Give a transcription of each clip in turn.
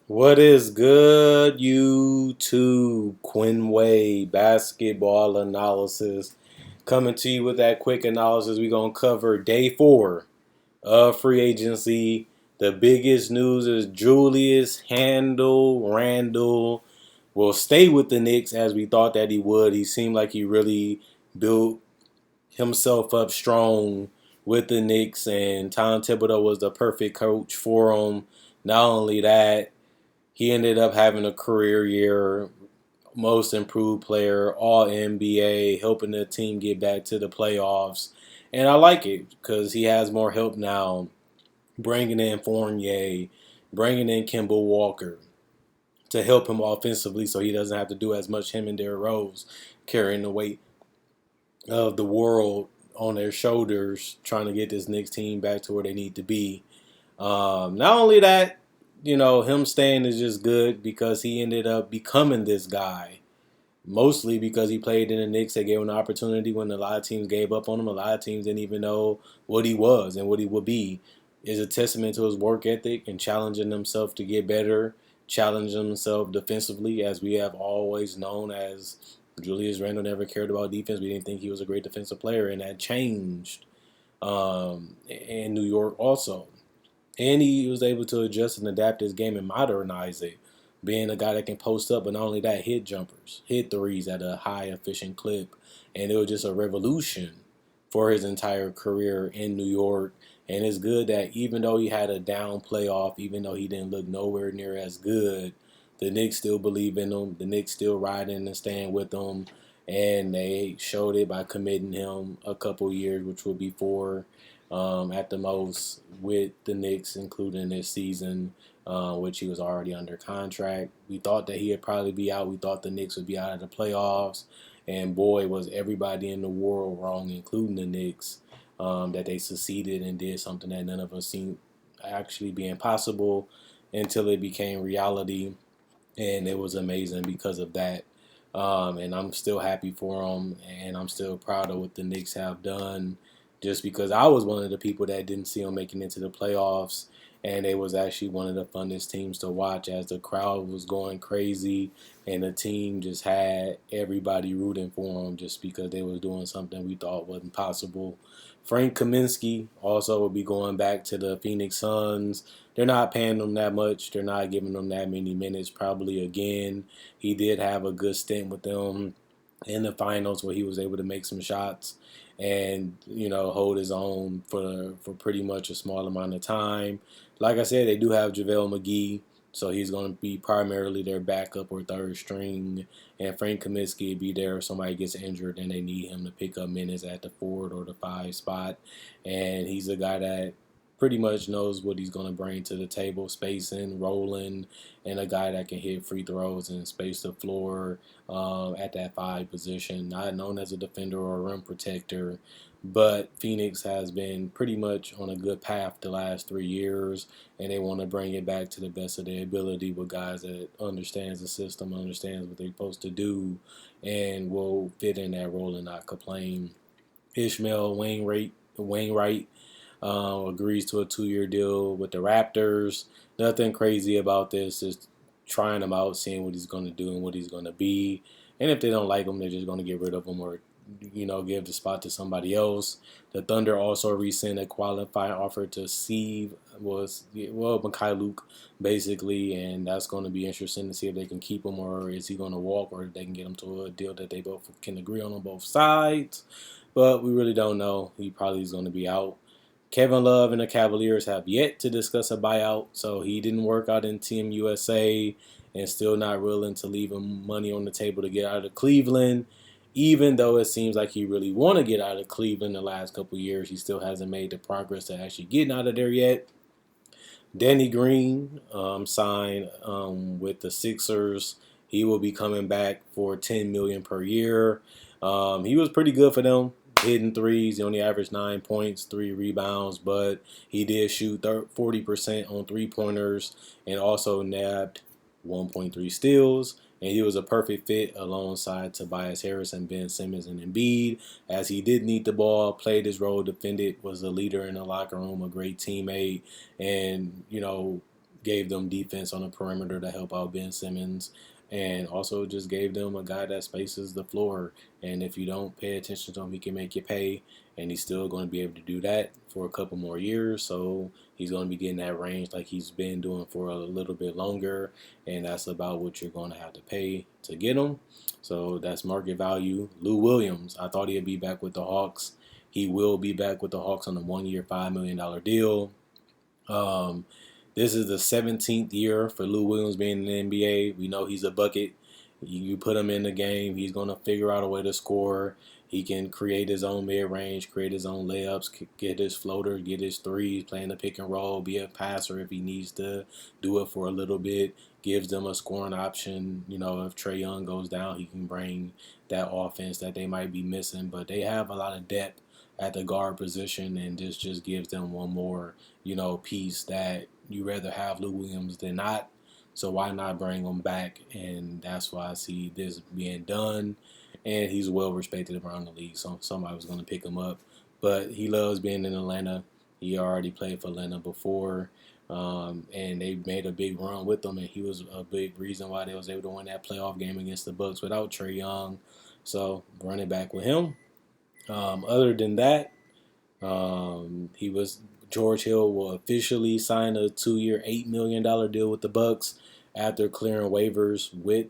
What is good, YouTube? Quinway basketball analysis coming to you with that quick analysis. We're gonna cover day 4 of free agency. The biggest news is Randle will stay with the Knicks as we thought that he would. He seemed like he really built himself up strong with the Knicks, and Tom Thibodeau was the perfect coach for him. Not only that, he ended up having a career year, most improved player, all NBA, helping the team get back to the playoffs. And I like it because he has more help now, bringing in Fournier, bringing in Kimball Walker to help him offensively so he doesn't have to do as much, him and Derrick Rose carrying the weight of the world on their shoulders, trying to get this Knicks team back to where they need to be. Not only that, him staying is just good because he ended up becoming this guy. Mostly because he played in the Knicks. They gave him an opportunity when a lot of teams gave up on him. A lot of teams didn't even know what he was and what he would be. Is a testament to his work ethic and challenging himself to get better, challenging himself defensively, as we have always known as Julius Randle never cared about defense. We didn't think he was a great defensive player, and that changed in New York also. And he was able to adjust and adapt his game and modernize it, being a guy that can post up, but not only that, hit jumpers, hit threes at a high efficient clip. And it was just a revolution for his entire career in New York. And it's good that even though he had a down playoff, even though he didn't look nowhere near as good, the Knicks still believe in him. The Knicks still ride in and stand with him. And they showed it by committing him a couple years, which will be 4 at the most with the Knicks, including this season, which he was already under contract. We thought that he would probably be out. We thought the Knicks would be out of the playoffs. And boy, was everybody in the world wrong, including the Knicks, that they succeeded and did something that none of us seen actually being possible until it became reality. And it was amazing because of that. And I'm still happy for them, and I'm still proud of what the Knicks have done. Just because I was one of the people that didn't see them making it to the playoffs, and it was actually one of the funnest teams to watch as the crowd was going crazy, and the team just had everybody rooting for them just because they was doing something we thought wasn't possible. Frank Kaminsky also will be going back to the Phoenix Suns. They're not paying him that much. They're not giving him that many minutes probably again. He did have a good stint with them in the finals where he was able to make some shots and hold his own for pretty much a small amount of time. Like I said, they do have JaVale McGee, so he's going to be primarily their backup or third string. And Frank Kaminsky would be there if somebody gets injured and they need him to pick up minutes at the forward or the 5 spot. And he's a guy that pretty much knows what he's going to bring to the table, spacing, rolling, and a guy that can hit free throws and space the floor at that 5 position. Not known as a defender or a rim protector, but Phoenix has been pretty much on a good path the last 3 years, and they want to bring it back to the best of their ability with guys that understands the system, understands what they're supposed to do, and will fit in that role and not complain. Ishmael Wainwright agrees to a 2-year deal with the Raptors. Nothing crazy about this. Just trying him out, seeing what he's going to do and what he's going to be. And if they don't like him, they're just going to get rid of him or give the spot to somebody else. The Thunder also resent a qualifying offer to Steve Mikhailuk, basically, and that's going to be interesting to see if they can keep him or is he going to walk or if they can get him to a deal that they both can agree on both sides. But we really don't know. He probably is going to be out. Kevin Love and the Cavaliers have yet to discuss a buyout, so he didn't work out in Team USA and still not willing to leave him money on the table to get out of Cleveland. Even though it seems like he really want to get out of Cleveland the last couple of years, he still hasn't made the progress to actually getting out of there yet. Danny Green signed with the Sixers. He will be coming back for $10 million per year. He was pretty good for them, hitting threes. He only averaged 9 points, 3 rebounds, but he did shoot 40% on 3-pointers and also nabbed 1.3 steals. And he was a perfect fit alongside Tobias Harris and Ben Simmons and Embiid, as he did need the ball, played his role, defended, was a leader in the locker room, a great teammate, and gave them defense on the perimeter to help out Ben Simmons, and also just gave them a guy that spaces the floor. And if you don't pay attention to him, he can make you pay, and he's still going to be able to do that for a couple more years. So he's going to be getting that range like he's been doing for a little bit longer, and that's about what you're going to have to pay to get him. So that's market value. Lou Williams, I thought he'd be back with the Hawks. He will be back with the Hawks on a 1-year, $5 million deal. Um, this is the 17th year for Lou Williams being in the NBA. We know he's a bucket. You put him in the game, he's going to figure out a way to score. He can create his own mid-range, create his own layups, get his floaters, get his threes, playing the pick and roll, be a passer if he needs to do it for a little bit. Gives them a scoring option. You know, if Trae Young goes down, he can bring that offense that they might be missing. But they have a lot of depth at the guard position, and this just gives them one more, piece that you rather have Lou Williams than not. So why not bring him back? And that's why I see this being done. And he's well respected around the league, so somebody was going to pick him up. But he loves being in Atlanta. He already played for Atlanta before, and they made a big run with him, and he was a big reason why they was able to win that playoff game against the Bucks without Trae Young. So running back with him. Other than that, he was George Hill will officially sign a 2-year, $8 million deal with the Bucks after clearing waivers with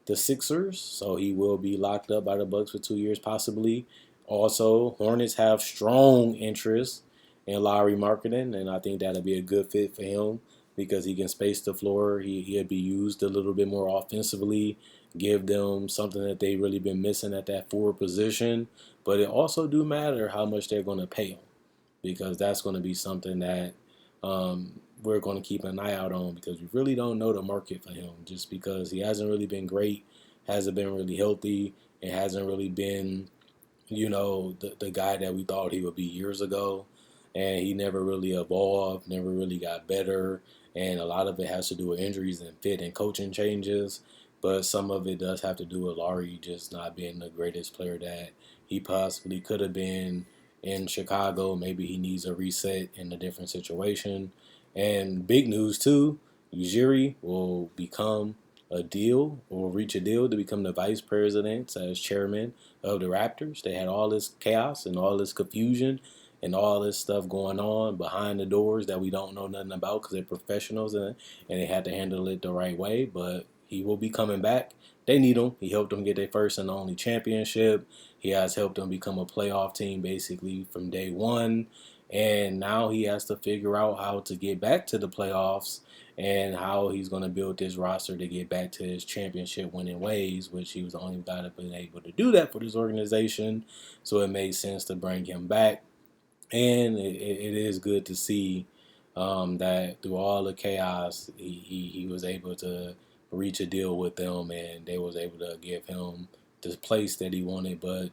the Sixers. So he will be locked up by the Bucks for 2 years, possibly. Also, Hornets have strong interest in Lowry marketing, and I think that'll be a good fit for him because he can space the floor. He'll be used a little bit more offensively, give them something that they've really been missing at that forward position. But it also do matter how much they're going to pay him, because that's going to be something that we're going to keep an eye out on, because we really don't know the market for him, just because he hasn't really been great, hasn't been really healthy, and hasn't really been, the guy that we thought he would be years ago. And he never really evolved, never really got better. And a lot of it has to do with injuries and fit and coaching changes. But some of it does have to do with Laurie just not being the greatest player that he possibly could have been in Chicago. Maybe he needs a reset in a different situation. And big news too, Ujiri will become a deal or reach a deal to become the vice president as chairman of the Raptors. They had all this chaos and all this confusion and all this stuff going on behind the doors that we don't know nothing about because they're professionals and they had to handle it the right way. But he will be coming back. They need him. He helped them get their first and only championship. He has helped them become a playoff team basically from day one. And now he has to figure out how to get back to the playoffs and how he's going to build this roster to get back to his championship winning ways, which he was the only guy that been able to do that for this organization. So it made sense to bring him back. And it is good to see that through all the chaos, he was able to reach a deal with them, and they was able to give him the place that he wanted. But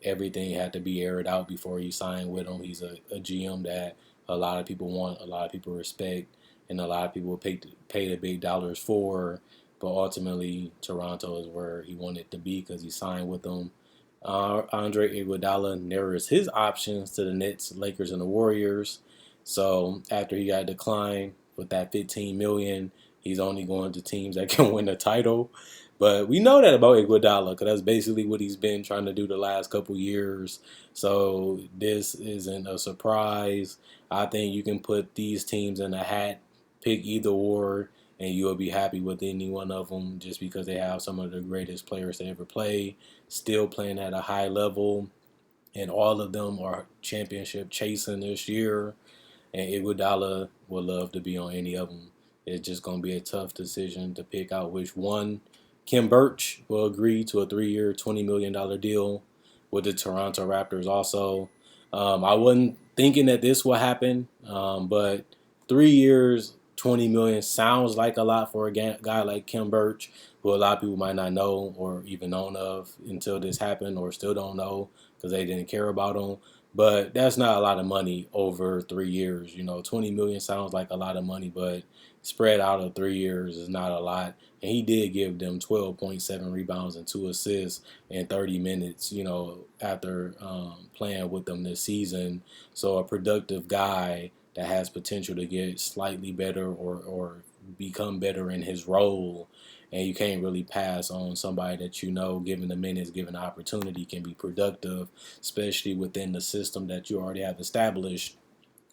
everything had to be aired out before he signed with them. He's a GM that a lot of people want, a lot of people respect, and a lot of people pay the big dollars for. But ultimately, Toronto is where he wanted to be because he signed with them. Andre Iguodala narrows his options to the Nets, Lakers, and the Warriors. So after he got declined with that $15 million, he's only going to teams that can win the title. But we know that about Iguodala because that's basically what he's been trying to do the last couple years. So this isn't a surprise. I think you can put these teams in a hat, pick either or, and you'll be happy with any one of them just because they have some of the greatest players to ever play, still playing at a high level, and all of them are championship chasing this year. And Iguodala would love to be on any of them. It's just going to be a tough decision to pick out which one. Kim Birch will agree to a 3-year, $20 million deal with the Toronto Raptors also. I wasn't thinking that this would happen, but 3 years, $20 million sounds like a lot for a guy like Kim Birch, who a lot of people might not know or even known of until this happened, or still don't know because they didn't care about him. But that's not a lot of money over 3 years. $20 million sounds like a lot of money, but spread out of 3 years is not a lot. And he did give them 12.7 rebounds and 2 assists in 30 minutes, after playing with them this season. So a productive guy that has potential to get slightly better or become better in his role. And you can't really pass on somebody that given the minutes, given the opportunity, can be productive, especially within the system that you already have established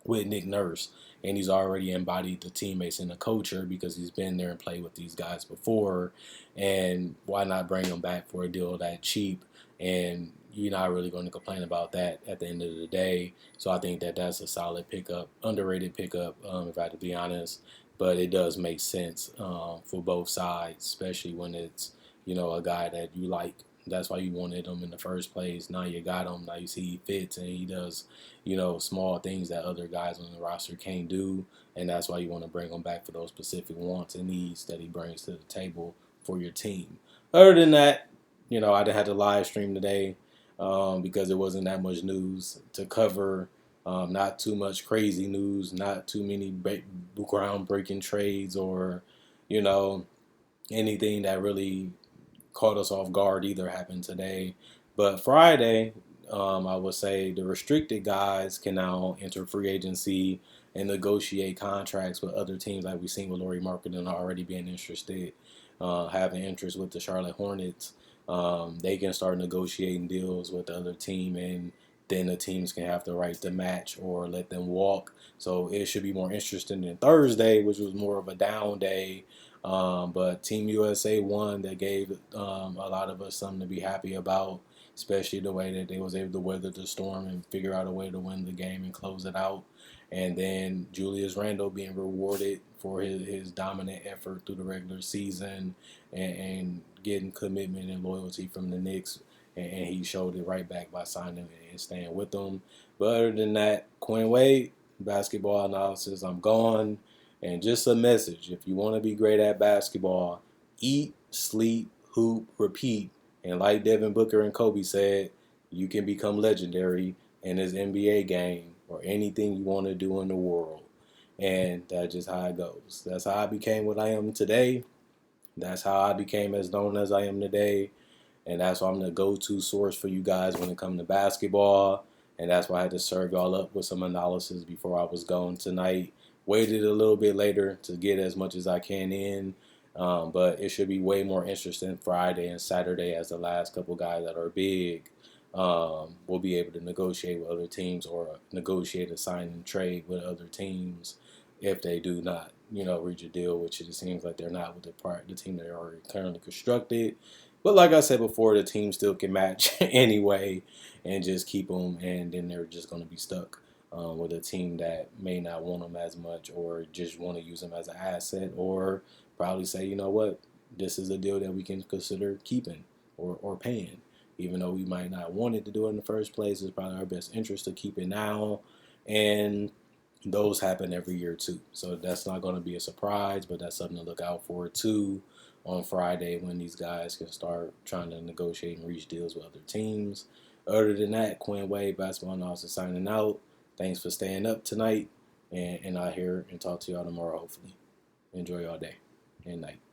with Nick Nurse. And he's already embodied the teammates and the culture because he's been there and played with these guys before. And why not bring him back for a deal that cheap? And you're not really going to complain about that at the end of the day. So I think that that's a solid pickup, underrated pickup, if I have to be honest. But it does make sense for both sides, especially when it's a guy that you like. That's why you wanted him in the first place. Now you got him. Now you see he fits and he does small things that other guys on the roster can't do, and that's why you want to bring him back for those specific wants and needs that he brings to the table for your team. Other than that, I had to live stream today because there wasn't that much news to cover. Not too much crazy news, not too many groundbreaking trades or, anything that really caught us off guard either happened today. But Friday, I would say the restricted guys can now enter free agency and negotiate contracts with other teams, like we've seen with Lauri Markkanen already being interested, having interest with the Charlotte Hornets. They can start negotiating deals with the other team, and then the teams can have the right to match or let them walk. So it should be more interesting than Thursday, which was more of a down day. But Team USA won. That gave a lot of us something to be happy about, especially the way that they was able to weather the storm and figure out a way to win the game and close it out. And then Julius Randle being rewarded for his dominant effort through the regular season and getting commitment and loyalty from the Knicks. And he showed it right back by signing and staying with them. But other than that, Quinn Wade, basketball analysis, I'm gone. And just a message, if you want to be great at basketball, eat, sleep, hoop, repeat. And like Devin Booker and Kobe said, you can become legendary in this NBA game or anything you want to do in the world. And that's just how it goes. That's how I became what I am today. That's how I became as known as I am today. And that's why I'm the go-to source for you guys when it comes to basketball. And that's why I had to serve y'all up with some analysis before I was going tonight. Waited a little bit later to get as much as I can in. But it should be way more interesting Friday and Saturday as the last couple guys that are big will be able to negotiate with other teams or negotiate a sign and trade with other teams if they do not, reach a deal, which it seems like they're not with the team that are already currently constructed. But like I said before, the team still can match anyway and just keep them, and then they're just going to be stuck with a team that may not want them as much or just want to use them as an asset or probably say, you know what, this is a deal that we can consider keeping or paying. Even though we might not want it to do it in the first place, it's probably our best interest to keep it now. And those happen every year too. So that's not going to be a surprise, but that's something to look out for too on Friday when these guys can start trying to negotiate and reach deals with other teams. Other than that, Quinn Wade, basketball analysis, signing out. Thanks for staying up tonight, and I'll hear and talk to y'all tomorrow, hopefully. Enjoy y'all day and night.